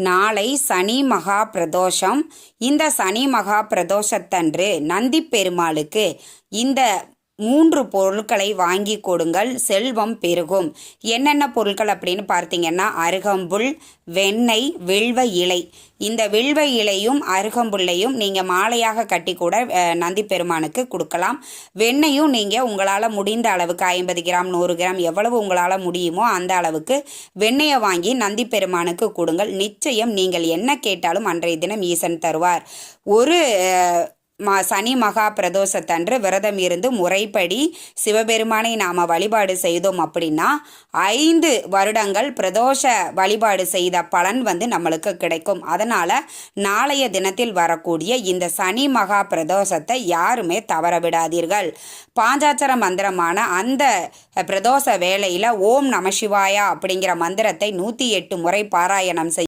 நாளை சனி மகா பிரதோஷம். இந்த சனி மகா பிரதோஷத்தன்று நந்தி பெருமாளுக்கு இந்த 3 பொருட்களை வாங்கி கொடுங்கள், செல்வம் பெருகும். என்னென்ன பொருட்கள் அப்படின்னு பார்த்தீங்கன்னா, அருகம்புல், வெண்ணெய், வில்வ இலை. இந்த வில்வ இலையும் அருகம்புல்லையும் நீங்கள் மாலையாக கட்டி கூட நந்தி பெருமானுக்கு கொடுக்கலாம். வெண்ணெயும் நீங்கள் உங்களால் முடிந்த அளவுக்கு 50 கிராம் 100 கிராம் எவ்வளவு உங்களால் முடியுமோ அந்த அளவுக்கு வெண்ணெயை வாங்கி நந்தி பெருமானுக்கு கொடுங்கள். நிச்சயம் நீங்கள் என்ன கேட்டாலும் அன்றைய தினம் ஈசன் தருவார். ஒரு சனி மகா பிரதோஷத்தன்று விரதம் இருந்து முறைப்படி சிவபெருமானை நாம் வழிபாடு செய்தோம் அப்படின்னா 5 வருடங்கள் பிரதோஷ வழிபாடு செய்த பலன் நம்மளுக்கு கிடைக்கும். அதனால் நாளைய தினத்தில் வரக்கூடிய இந்த சனி மகா பிரதோஷத்தை யாருமே தவற விடாதீர்கள். பாஞ்சாட்சர மந்திரமான அந்த பிரதோஷ வேளையில் ஓம் நம சிவாயா அப்படிங்கிற மந்திரத்தை 108 முறை பாராயணம்